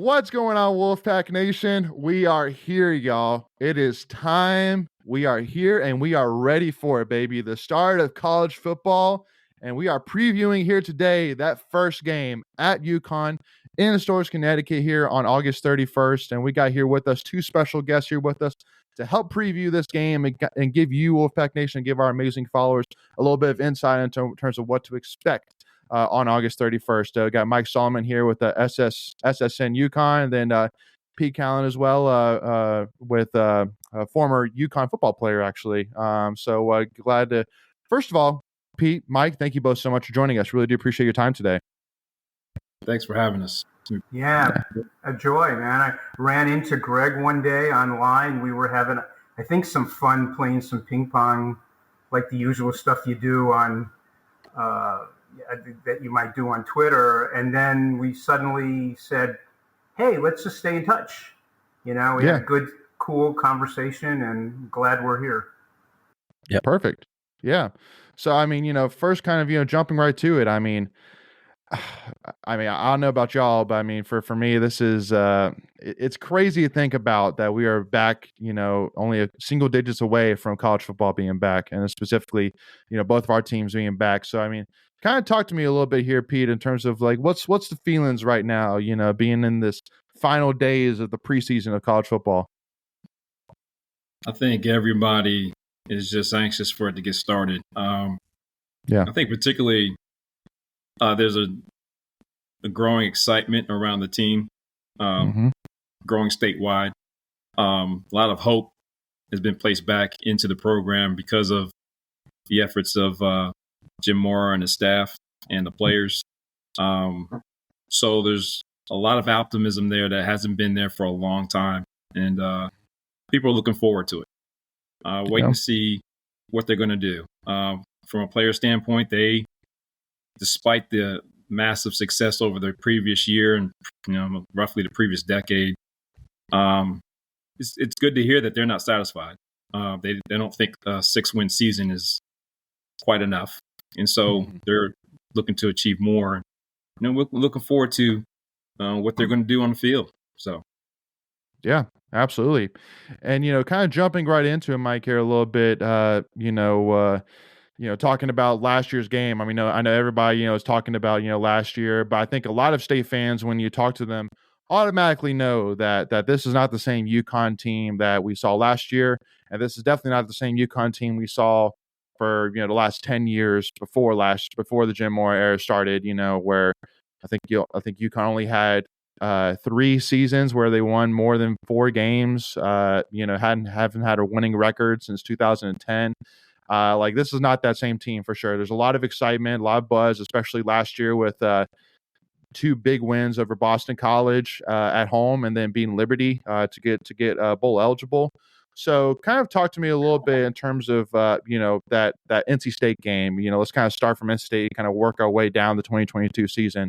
What's going on, Wolfpack Nation? We are here, y'all. It is time. We are here and we are ready for it, baby. The start of college football. And we are previewing here today that first game at UConn in Storrs, Connecticut here on August 31st. And we got here with us two special guests here with us to help preview this game and give you, Wolfpack Nation, give our amazing followers a little bit of insight into terms of what to expect on August 31st. We got Mike Solomon here with the SSN UConn, and then Pete Calin as well with a former UConn football player, actually. So glad to, first of all, Pete, Mike, thank you both so much for joining us. Really do appreciate your time today. Thanks for having us. Yeah, a joy, man. I ran into Greg one day online. We were having, I think, some fun playing some ping pong, like the usual stuff you do on that you might do on Twitter. And then we suddenly said, hey, let's just stay in touch. You know, we had a good, cool conversation, and glad we're here. Yeah, perfect. Yeah. So, I mean, first kind of, jumping right to it. I mean, I don't know about y'all, but I mean, for me, this is, it's crazy to think about that we are back, only a single digits away from college football being back, and specifically, both of our teams being back. So, I mean, kind of talk to me a little bit here, Pete, in terms of like, what's the feelings right now, being in this final days of the preseason of college football? I think everybody is just anxious for it to get started. I think particularly there's a growing excitement around the team, growing statewide. A lot of hope has been placed back into the program because of the efforts of Jim Mora and his staff and the players. So there's a lot of optimism there that hasn't been there for a long time. And people are looking forward to it, waiting to see what they're going to do. From a player standpoint, despite the massive success over the previous year and roughly the previous decade, it's good to hear that they're not satisfied. They don't think a 6-win season is quite enough, and so they're looking to achieve more. We're looking forward to what they're going to do on the field. So, yeah, absolutely. And kind of jumping right into it, Mike, here a little bit. Talking about last year's game. I mean, I know everybody, is talking about, last year, but I think a lot of state fans, when you talk to them, automatically know that this is not the same UConn team that we saw last year. And this is definitely not the same UConn team we saw for, the last 10 years before the Jim Mora era started, where I think UConn only had 3 seasons where they won more than 4 games, haven't had a winning record since 2010. Like, this is not that same team for sure. There's a lot of excitement, a lot of buzz, especially last year with 2 big wins over Boston College at home, and then beating Liberty to get bowl eligible. So, kind of talk to me a little bit in terms of that NC State game. Let's kind of start from NC State, kind of work our way down the 2022 season.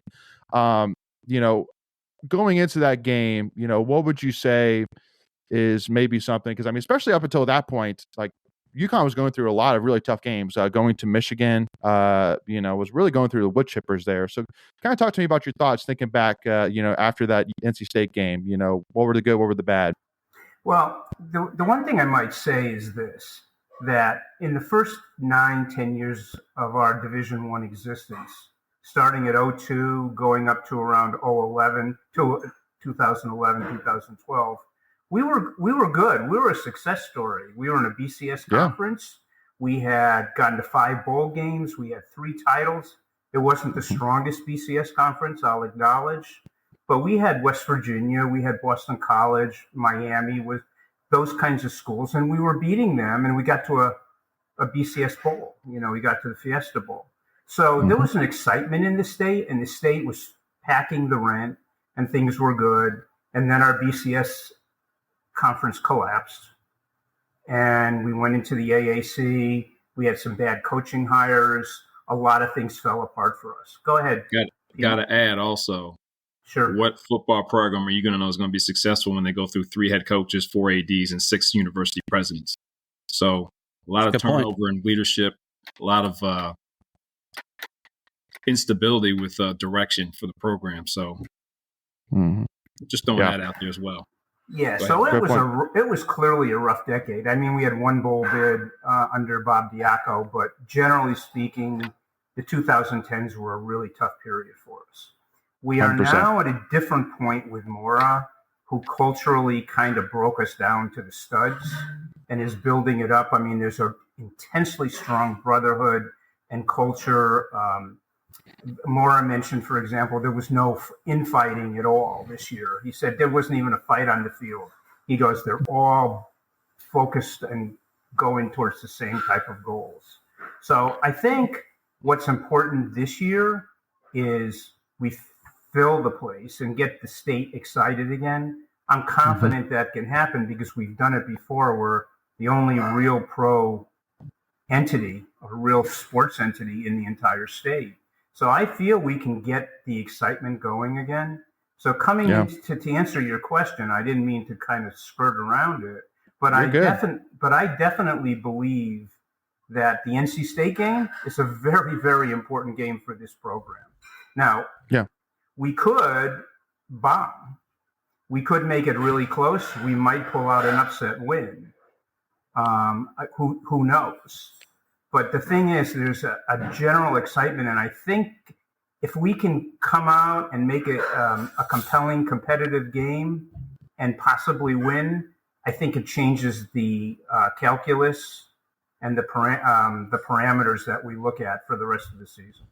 Going into that game, what would you say is maybe something? Because I mean, especially up until that point, like, UConn was going through a lot of really tough games, going to Michigan, was really going through the wood chippers there. So kind of talk to me about your thoughts thinking back, after that NC State game. What were the good, what were the bad? Well, the one thing I might say is this, that in the first 9-10 years of our Division I existence, starting at 2002, going up to around 2011, 2012, we were good. We were a success story. We were in a BCS conference. We had gotten to 5 bowl games. We had 3 titles. It wasn't the strongest BCS conference, I'll acknowledge. But we had West Virginia. We had Boston College, Miami, with those kinds of schools. And we were beating them. And we got to a BCS bowl. We got to the Fiesta Bowl. So there was an excitement in the state. And the state was packing the rent. And things were good. And then our BCS conference collapsed, and we went into the AAC. We had some bad coaching hires. A lot of things fell apart for us. Go ahead. Got to add also, sure. What football program are you going to know is going to be successful when they go through 3 head coaches, 4 ADs, and 6 university presidents? So a lot of turnover in leadership, a lot of instability with direction for the program. So Just throwing that out there as well. Yeah, so it was clearly a rough decade. I mean, we had one bowl bid under Bob Diaco, but generally speaking, the 2010s were a really tough period for us. We are 100%. now at a different point with Mora, who culturally kind of broke us down to the studs and is building it up. I mean, there's an intensely strong brotherhood and culture. Mora mentioned, for example, there was no infighting at all this year. He said there wasn't even a fight on the field. He goes, they're all focused and going towards the same type of goals. So I think what's important this year is we fill the place and get the state excited again. I'm confident that can happen because we've done it before. We're the only real pro entity, a real sports entity in the entire state. So I feel we can get the excitement going again. So coming in to answer your question, I didn't mean to kind of skirt around it, but I definitely believe that the NC State game is a very, very important game for this program. Now, we could bomb. We could make it really close. We might pull out an upset win. Who knows? But the thing is, there's a general excitement, and I think if we can come out and make it a compelling, competitive game and possibly win, I think it changes the calculus and the parameters that we look at for the rest of the season.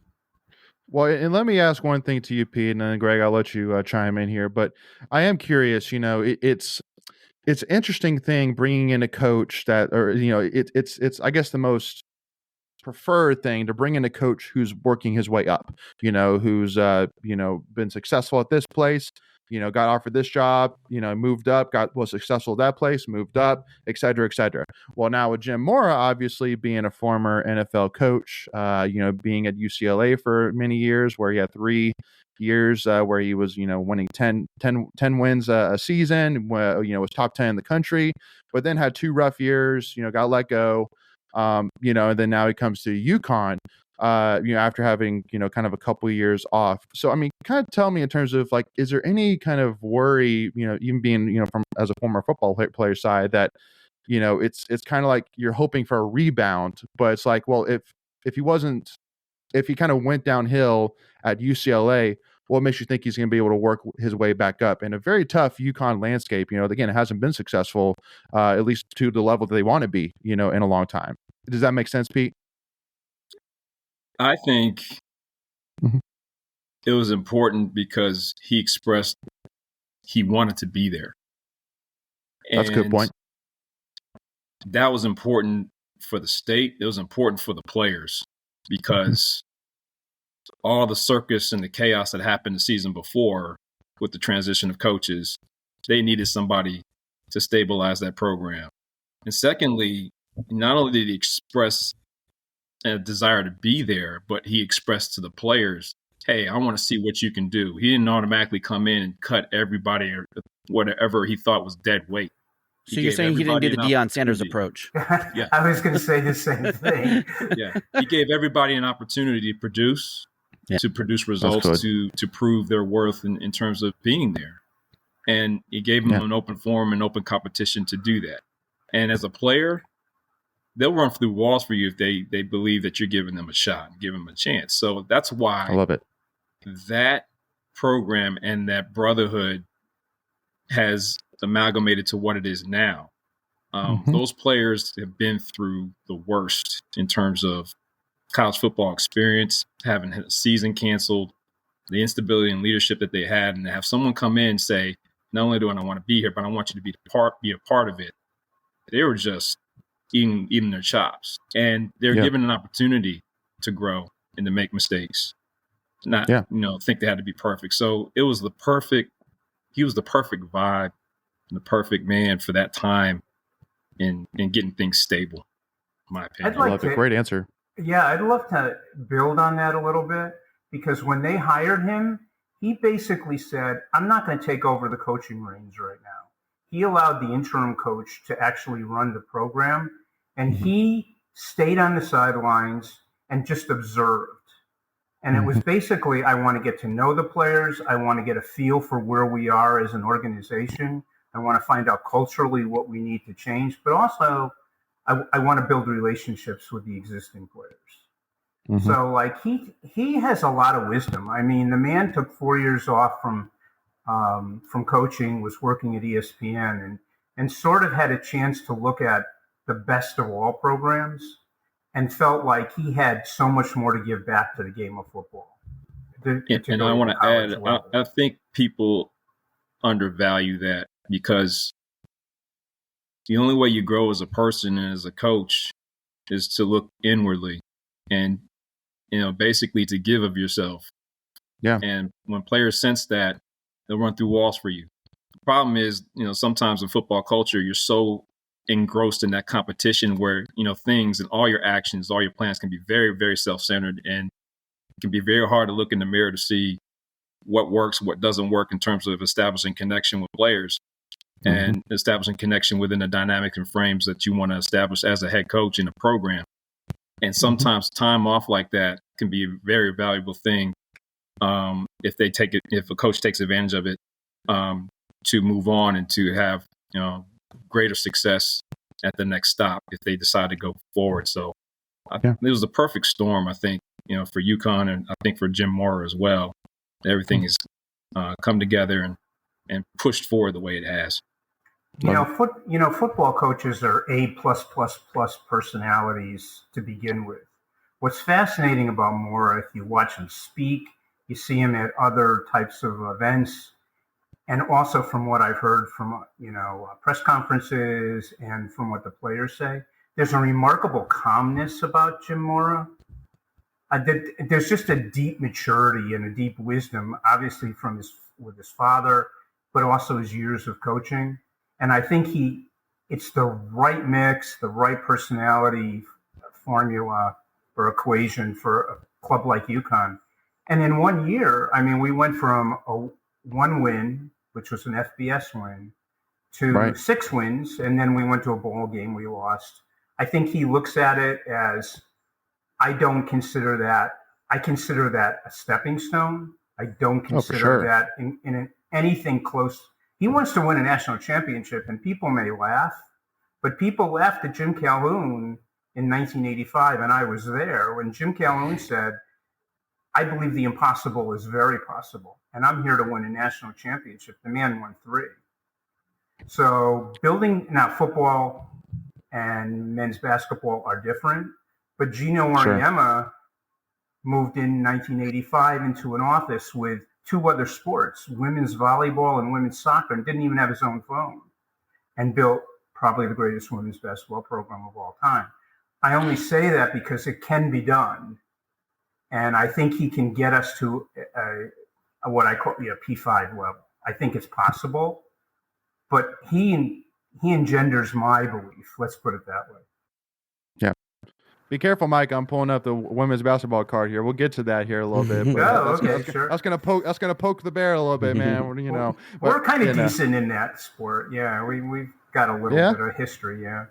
Well, and let me ask one thing to you, Pete, and then Greg, I'll let you chime in here. But I am curious. It's an interesting thing bringing in a coach that, or it's I guess the most preferred thing to bring in a coach who's working his way up, who's been successful at this place, got offered this job, moved up, was successful at that place, moved up, et cetera, et cetera. Well, now with Jim Mora, obviously being a former NFL coach, being at UCLA for many years, where he had 3 years where he was, winning 10 wins a season, was top 10 in the country, but then had 2 rough years, got let go. And then now he comes to UConn, after having, kind of a couple of years off. So, I mean, kind of tell me in terms of like, is there any kind of worry, even being, from as a former football player side that, it's kind of like you're hoping for a rebound, but it's like, well, if he kind of went downhill at UCLA, what makes you think he's going to be able to work his way back up in a very tough UConn landscape? Again, it hasn't been successful, at least to the level that they want to be, in a long time. Does that make sense, Pete? I think it was important because he expressed he wanted to be there. That's a good point. That was important for the state. It was important for the players because all the circus and the chaos that happened the season before with the transition of coaches, they needed somebody to stabilize that program. And secondly, not only did he express a desire to be there, but he expressed to the players, hey, I want to see what you can do. He didn't automatically come in and cut everybody or whatever he thought was dead weight. So you're saying he didn't do the Deion Sanders approach? Yeah. I was going to say the same thing. Yeah. He gave everybody an opportunity to produce, results, to prove their worth in terms of being there. And he gave them an open forum and open competition to do that. And as a player, they'll run through walls for you if they believe that you're giving them a shot, give them a chance. So that's why I love it. That program and that brotherhood has amalgamated to what it is now. Those players have been through the worst in terms of college football experience, having a season canceled, the instability and leadership that they had, and to have someone come in and say, not only do I want to be here, but I want you to be a part of it. They were just eating their chops, and they're given an opportunity to grow and to make mistakes, not think they had to be perfect. So he was the perfect vibe and the perfect man for that time in getting things stable, in my opinion. I love it. Great answer. Yeah, I'd love to build on that a little bit, because when they hired him, he basically said, I'm not going to take over the coaching reins right now. He allowed the interim coach to actually run the program, and he stayed on the sidelines and just observed. And it was basically, I want to get to know the players. I want to get a feel for where we are as an organization. I want to find out culturally what we need to change, but also I want to build relationships with the existing players. Mm-hmm. So like he has a lot of wisdom. I mean, the man took 4 years off from coaching, was working at ESPN, and sort of had a chance to look at the best of all programs, and felt like he had so much more to give back to the game of football. And I want to add, I think people undervalue that, because the only way you grow as a person and as a coach is to look inwardly and, basically to give of yourself. Yeah. And when players sense that, they'll run through walls for you. The problem is, sometimes in football culture, you're so engrossed in that competition where, things and all your actions, all your plans can be very, very self-centered, and it can be very hard to look in the mirror to see what works, what doesn't work in terms of establishing connection with players and establishing connection within the dynamics and frames that you want to establish as a head coach in a program. And sometimes time off like that can be a very valuable thing if a coach takes advantage of it to move on and to have greater success at the next stop if they decide to go forward. So it was the perfect storm, I think, for UConn, and I think for Jim Mora as well. Everything has come together and pushed forward the way it has. Football coaches are A+++ personalities to begin with. What's fascinating about Mora, if you watch him speak, you see him at other types of events, and also from what I've heard from press conferences and from what the players say, there's a remarkable calmness about Jim Mora. There's just a deep maturity and a deep wisdom, obviously with his father, but also his years of coaching. And I think it's the right mix, the right personality formula or equation for a club like UConn. And in 1 year, I mean, we went from one win, which was an FBS win, to 6 wins, and then we went to a bowl game we lost. I think he looks at it as, I consider that a stepping stone. I don't consider that in anything close. He wants to win a national championship, and people may laugh, but people laughed at Jim Calhoun in 1985, and I was there when Jim Calhoun said, I believe the impossible is very possible, and I'm here to win a national championship. The man won 3. So now football and men's basketball are different, but Gino Auriemma moved in 1985 into an office with 2 other sports, women's volleyball and women's soccer, and didn't even have his own phone, and built probably the greatest women's basketball program of all time. I only say that because it can be done. And I think he can get us to what I call a P5 level. I think it's possible, but he engenders my belief. Let's put it that way. Yeah. Be careful, Mike. I'm pulling up the women's basketball card here. We'll get to that here a little bit. But sure. I was gonna poke the bear a little bit, man. We're kind of decent in that sport. Yeah, we've got a little bit of history. Yeah.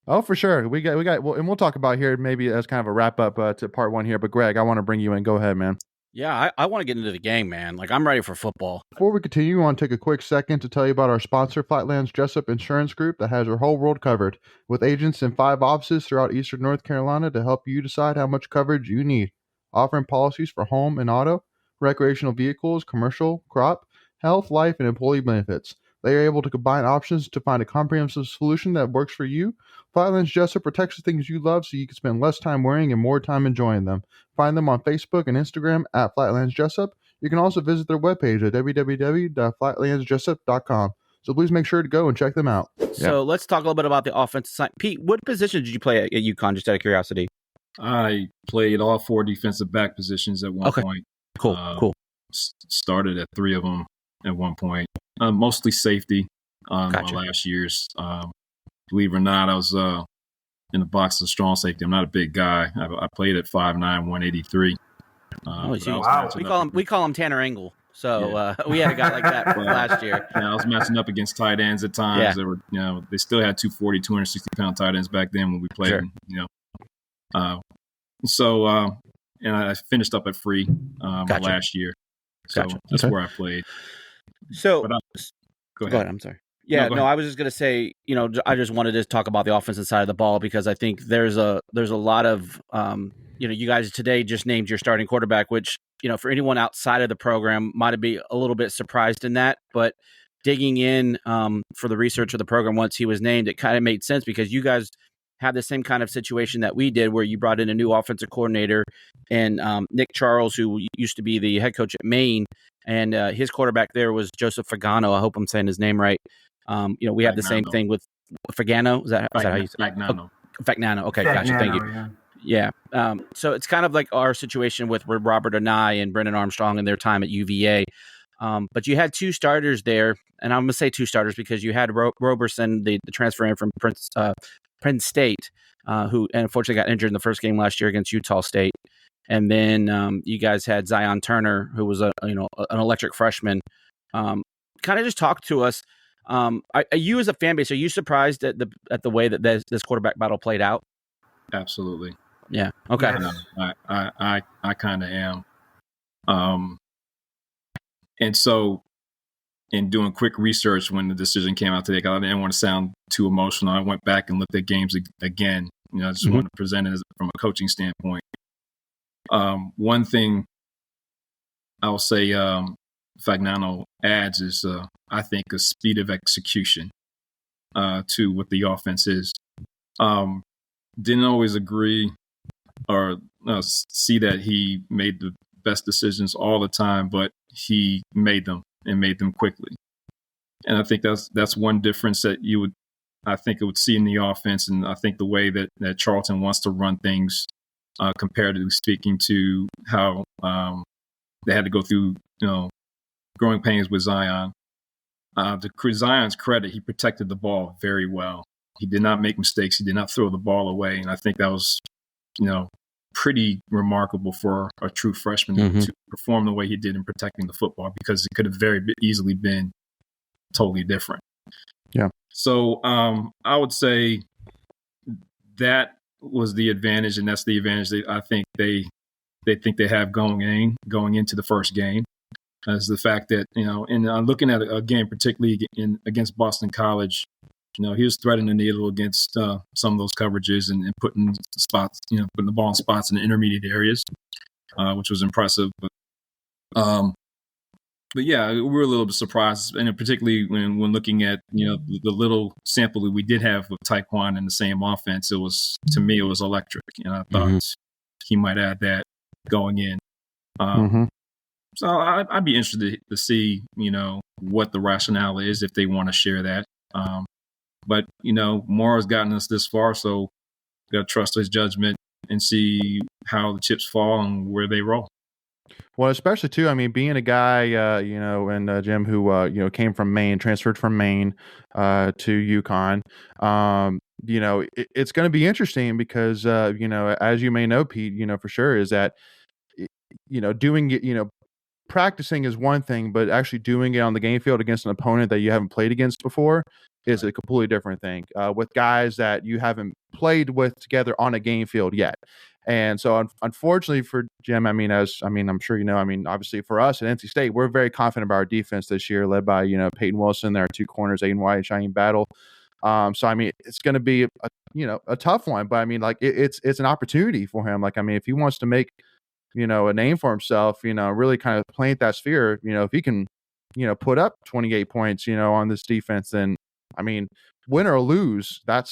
Oh, for sure. We got, and we'll talk about here maybe as kind of a wrap up to part 1 here. But Greg, I want to bring you in. Go ahead, man. Yeah, I want to get into the game, man. Like, I'm ready for football. Before we continue, I want to take a quick second to tell you about our sponsor, Flightland's Jessup Insurance Group, that has your whole world covered, with agents in 5 offices throughout Eastern North Carolina to help you decide how much coverage you need, offering policies for home and auto, recreational vehicles, commercial, crop, health, life, and employee benefits. They are able to combine options to find a comprehensive solution that works for you. Flightland's Jessup protects the things you love so you can spend less time worrying and more time enjoying them. Find them on Facebook and Instagram at Flightland's Jessup. You can also visit their webpage at www.flightlandsjessup.com. So please make sure to go and check them out. So let's talk a little bit about the offensive side. Pete, what position did you play at UConn, just out of curiosity? I played all 4 defensive back positions at one point. Cool. Started at 3 of them at one point. Mostly safety my last years. Believe it or not, I was in the box as a strong safety. I'm not a big guy. I played at 5'9", 183. Wow. We call him Tanner Engel. So we had a guy like that last year. I was matching up against tight ends at times. They were, they still had 240-260 pound tight ends back then when we played. Sure. and I finished up at Free last year. So that's where I played. So go ahead. I'm sorry. Yeah, no, I was just going to say, I just wanted to talk about the offensive side of the ball because I think there's a lot of, you guys today just named your starting quarterback, which, for anyone outside of the program might be a little bit surprised in that. But digging in for the research of the program once he was named, it kind of made sense because you guys had the same kind of situation that we did where you brought in a new offensive coordinator and Nick Charles, who used to be the head coach at Maine. And his quarterback there was Joseph Fagano. I hope I'm saying his name right. We had the same thing with Fagano. Is that how you say it? Fagnano. Okay, gotcha. Thank you. Yeah. So it's kind of like our situation with Robert Anai and Brendan Armstrong in their time at UVA. But you had two starters there, and I'm going to say two starters because you had Roberson, the transfer in from Penn State, who unfortunately got injured in the first game last year against Utah State. And then you guys had Zion Turner, who was an electric freshman. Kind of just talk to us. Are you as a fan base, are you surprised at the way that this quarterback battle played out? Absolutely. Yeah. Okay. Yes. I kind of am. And so in doing quick research when the decision came out today, I didn't want to sound too emotional. I went back and looked at games again. I just wanted to present it from a coaching standpoint. One thing I'll say Fagnano adds is, I think, a speed of execution to what the offense is. Didn't always agree or see that he made the best decisions all the time, but he made them and made them quickly. And I think that's one difference that I think it would see in the offense. And I think the way that Charlton wants to run things, comparatively speaking to how they had to go through, growing pains with Zion. To Zion's credit, he protected the ball very well. He did not make mistakes. He did not throw the ball away. And I think that was, pretty remarkable for a true freshman to perform the way he did in protecting the football, because it could have very easily been totally different. Yeah. So I would say that was the advantage, and that's the advantage that I think they think they have going into the first game, is the fact that, and looking at a game particularly against Boston College, he was threading the needle against some of those coverages and putting spots, putting the ball in spots in the intermediate areas, which was impressive. But yeah, we were a little bit surprised, and particularly when looking at the little sample that we did have with Taekwon in the same offense, to me it was electric, and I thought he might add that going in. So I'd be interested to see what the rationale is if they want to share that. But Mauro's gotten us this far, so we got to trust his judgment and see how the chips fall and where they roll. Well, especially too, I mean, being a guy, and Jim, who came from Maine, transferred from Maine to UConn, it's going to be interesting because as you may know, Pete, for sure, is that doing it, practicing is one thing, but actually doing it on the game field against an opponent that you haven't played against before is a completely different thing, with guys that you haven't played with together on a game field yet. And so unfortunately for Jim, I'm sure obviously for us at NC State, we're very confident about our defense this year, led by, Peyton Wilson, our two corners, Aiden White and Shaheem Battle. So, it's going to be a tough one, but it's an opportunity for him. If he wants to make, a name for himself, really kind of plant that sphere, if he can, put up 28 points, on this defense, then, win or lose, that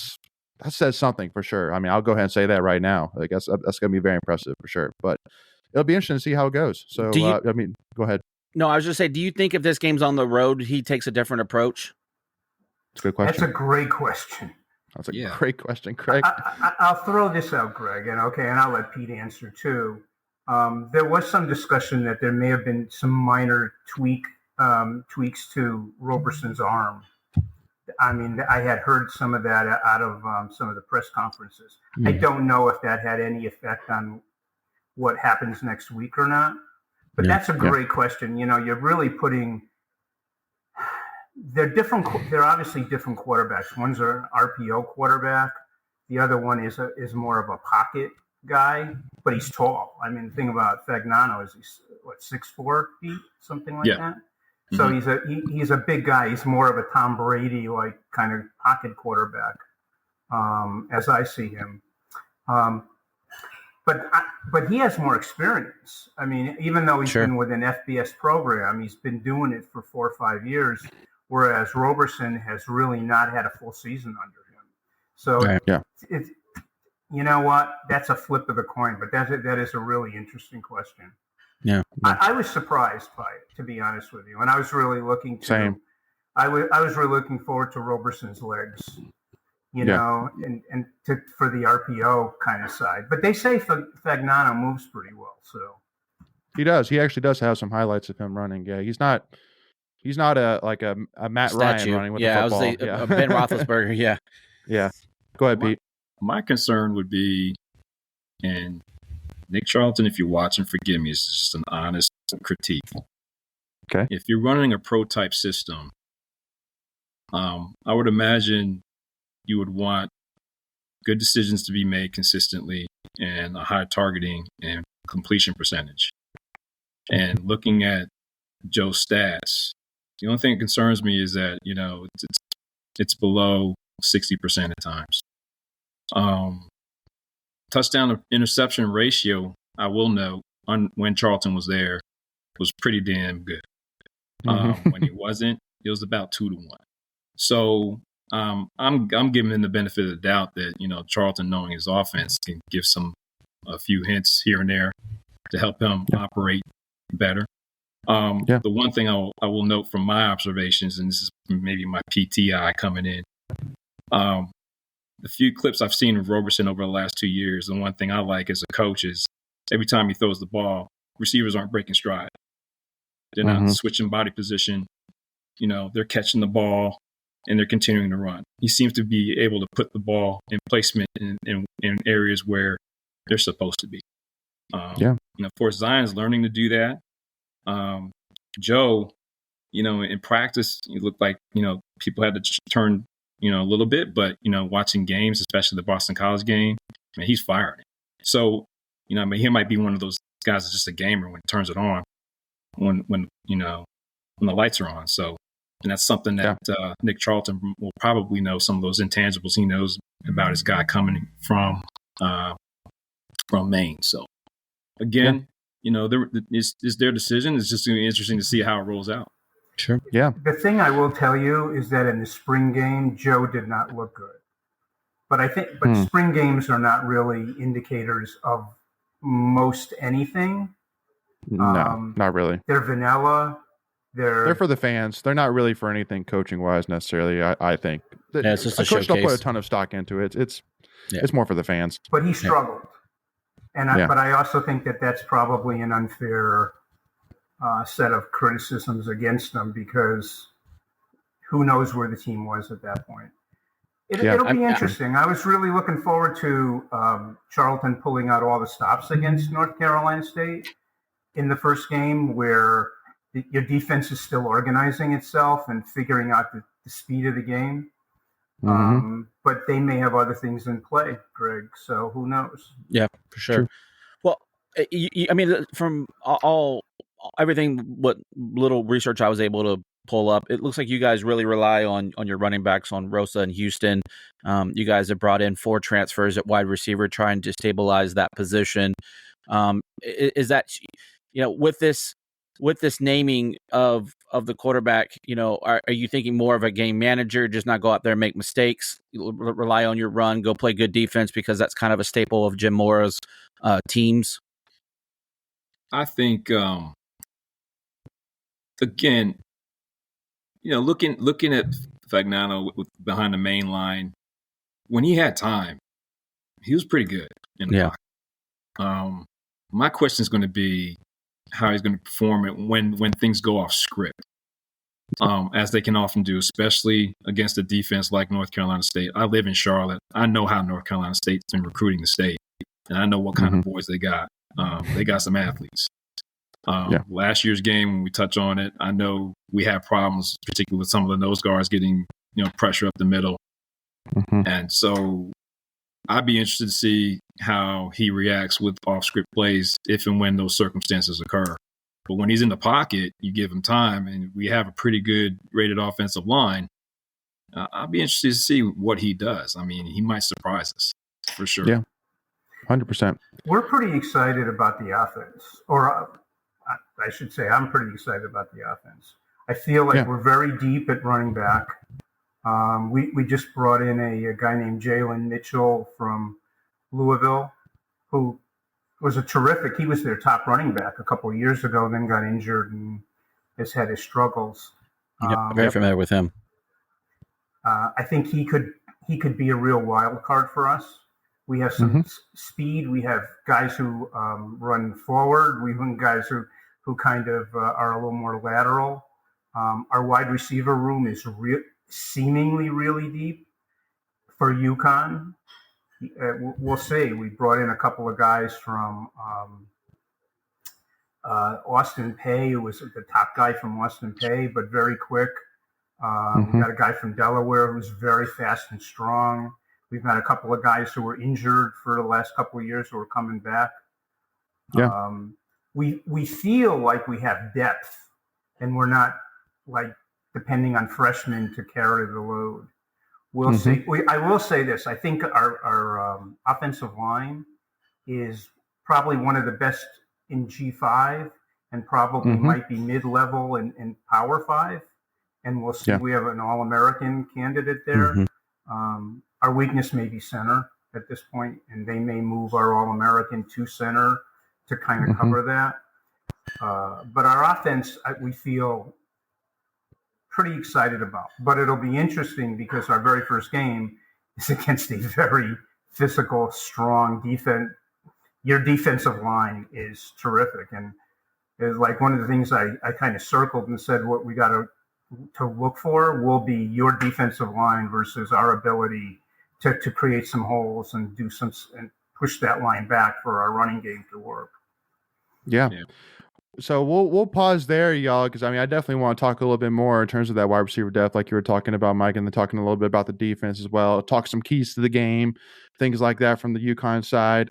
says something for sure. I'll go ahead and say that right now. I guess that's going to be very impressive for sure, but it'll be interesting to see how it goes. So, go ahead. No, I was just saying, do you think if this game's on the road, he takes a different approach? That's a good question. That's a great question. That's a great question, Craig. I'll throw this out, Greg, and I'll let Pete answer too. There was some discussion that there may have been some minor tweaks to Roberson's arm. I had heard some of that out of some of the press conferences. I don't know if that had any effect on what happens next week or not. But that's a great question. You're really putting – they're different. They're obviously different quarterbacks. One's an RPO quarterback. The other one is more of a pocket guy, but he's tall. I mean, the thing about Fagnano is he's 6'4" feet, something like that. So he's a big guy. He's more of a Tom Brady like kind of pocket quarterback, as I see him. But he has more experience. I mean, even though he's been with an FBS program, he's been doing it for 4 or 5 years, whereas Roberson has really not had a full season under him. So it's you know what? That's a flip of the coin, but that is a really interesting question. Yeah, I was surprised by it, to be honest with you, and I was really looking to. I was really looking forward to Roberson's legs, you know, and for the RPO kind of side. But they say Fagnano moves pretty well, so he does. He actually does have some highlights of him running. Yeah, he's not a Matt Ryan running with the football. I was Ben Roethlisberger. Yeah. Go ahead, Pete. My concern would be, and Nick Charlton, if you're watching, forgive me, it's just an honest critique. Okay. If you're running a pro-type system, I would imagine you would want good decisions to be made consistently and a high targeting and completion percentage. And looking at Joe's stats, the only thing that concerns me is that, you know, it's below 60% at times. Touchdown to interception ratio, I will note, when Charlton was there, was pretty damn good. When he wasn't, it was about 2 to 1. So I'm giving him the benefit of the doubt that, you know, Charlton, knowing his offense, can give a few hints here and there to help him operate better. The one thing I will note from my observations, and this is maybe my PTI coming in, the few clips I've seen of Roberson over the last 2 years, the one thing I like as a coach is every time he throws the ball, receivers aren't breaking stride. They're not switching body position. You know, they're catching the ball and they're continuing to run. He seems to be able to put the ball in placement in areas where they're supposed to be. And of course, Zion's learning to do that. Joe, you know, in practice, he looked like, you know, people had to turn, you know, a little bit, but, you know, watching games, especially the Boston College game, I mean, he's firing. So, you know, I mean, he might be one of those guys that's just a gamer when he turns it on, when the lights are on. So, and that's something that Nick Charlton will probably know, some of those intangibles he knows about his guy coming from Maine. So, again, you know, it's their decision. It's just going to be interesting to see how it rolls out. Sure. Yeah. The thing I will tell you is that in the spring game, Joe did not look good. But spring games are not really indicators of most anything. No, not really. They're vanilla. They're for the fans. They're not really for anything coaching wise necessarily. I think. It's just a coach don't showcase. put a ton of stock into it. It's more for the fans. But he struggled, but I also think that that's probably an unfair set of criticisms against them, because who knows where the team was at that point. It'll be interesting. I was really looking forward to Charlton pulling out all the stops against North Carolina State in the first game, where your defense is still organizing itself and figuring out the speed of the game. But they may have other things in play, Greg. So who knows? Yeah, for sure. True. Well, I mean, from everything, what little research I was able to pull up, it looks like you guys really rely on your running backs, on Rosa and Houston. You guys have brought in 4 transfers at wide receiver, trying to stabilize that position. Is that, you know, with this naming of the quarterback, you know, are you thinking more of a game manager, just not go out there and make mistakes, rely on your run, go play good defense, because that's kind of a staple of Jim Mora's teams? I think, again, you know, looking at Fagnano behind the main line, when he had time, he was pretty good in the pocket. My question is going to be how he's going to perform it when things go off script, as they can often do, especially against a defense like North Carolina State. I live in Charlotte. I know how North Carolina State's been recruiting the state, and I know what kind of boys they got. They got some athletes. Last year's game, when we touch on it, I know we had problems, particularly with some of the nose guards getting, you know, pressure up the middle. And so I'd be interested to see how he reacts with off-script plays if and when those circumstances occur. But when he's in the pocket, you give him time, and we have a pretty good rated offensive line. I'll be interested to see what he does. I mean, he might surprise us for sure. Yeah, 100%. We're pretty excited about the offense, or I should say I'm pretty excited about the offense. I feel like we're very deep at running back. We just brought in a guy named Jalen Mitchell from Louisville, who was he was their top running back a couple of years ago, then got injured and has had his struggles. Very familiar with him. I think he could be a real wild card for us. We have some speed. We have guys who run forward. We have guys who kind of are a little more lateral. Our wide receiver room is seemingly really deep for UConn. We'll see. We brought in a couple of guys from Austin Peay, who was the top guy from Austin Peay, but very quick. We got a guy from Delaware who's very fast and strong. We've had a couple of guys who were injured for the last couple of years who are coming back. Yeah. We feel like we have depth, and we're not like depending on freshmen to carry the load. We'll see. I will say this. I think our offensive line is probably one of the best in G5 and probably might be mid-level in Power 5. And we'll see. We have an All-American candidate there. Our weakness may be center at this point, and they may move our All-American to center to kind of cover that. But our offense, we feel pretty excited about. But it'll be interesting because our very first game is against a very physical, strong defense. Your defensive line is terrific. And it's like one of the things I kind of circled and said what we got to look for will be your defensive line versus our ability to create some holes and and push that line back for our running game to work. Yeah. So we'll pause there, y'all, because I definitely want to talk a little bit more in terms of that wide receiver depth, like you were talking about, Mike, and then talking a little bit about the defense as well. Talk some keys to the game, things like that from the UConn side.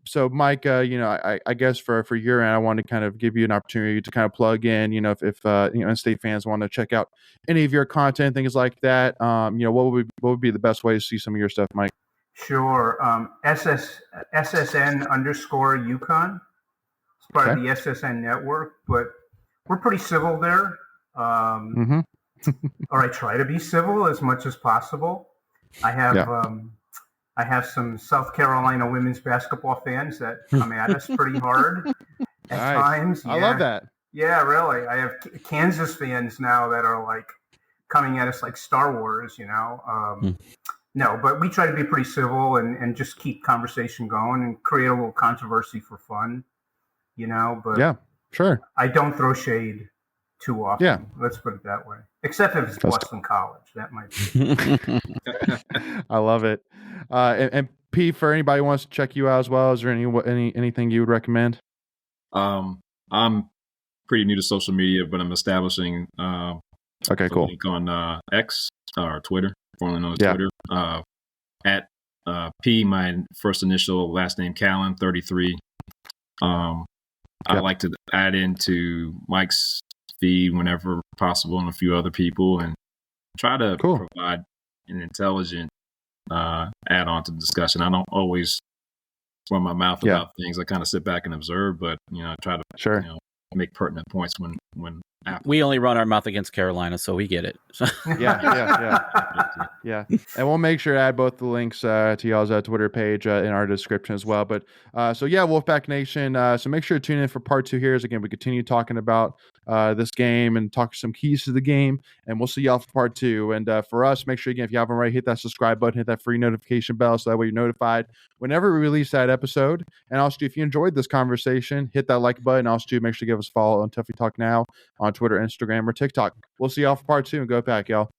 So Mike, I guess for your end, I want to kind of give you an opportunity to kind of plug in, if in-state fans want to check out any of your content, things like that. What would be the best way to see some of your stuff, Mike? Sure. SSN _ UConn. It's part of the SSN network, but we're pretty civil there. Or I try to be civil as much as possible. I have some South Carolina women's basketball fans that come at us pretty hard at times. Yeah. I love that. Yeah, really. I have Kansas fans now that are like coming at us like Star Wars, No, but we try to be pretty civil and just keep conversation going and create a little controversy for fun, But yeah, sure. I don't throw shade too often. Yeah. Let's put it that way. Except if it's Boston College. That might be. I love it. And P, for anybody who wants to check you out as well, is there anything you would recommend? I'm pretty new to social media, but I'm establishing cool. link on X or Twitter, formerly known as Twitter. At P, my first initial, last name Calin 33. I like to add into Mike's feed whenever possible and a few other people and try to provide an intelligent add-on to the discussion. I don't always run my mouth about things. I kind of sit back and observe, but I try to make pertinent points when we only run our mouth against Carolina, so we get it. Yeah. And we'll make sure to add both the links to y'all's Twitter page in our description as well. But Wolfpack Nation. So make sure to tune in for part 2 here as again we continue talking about this game and talk some keys to the game. And we'll see y'all for part 2. And for us, make sure again if you haven't already, hit that subscribe button, hit that free notification bell so that way you're notified whenever we release that episode. And also, if you enjoyed this conversation, hit that like button. Also, make sure to give us a follow on Tuffy Talk Now on Twitter, Instagram, or TikTok. We'll see y'all for part 2 and go back, y'all.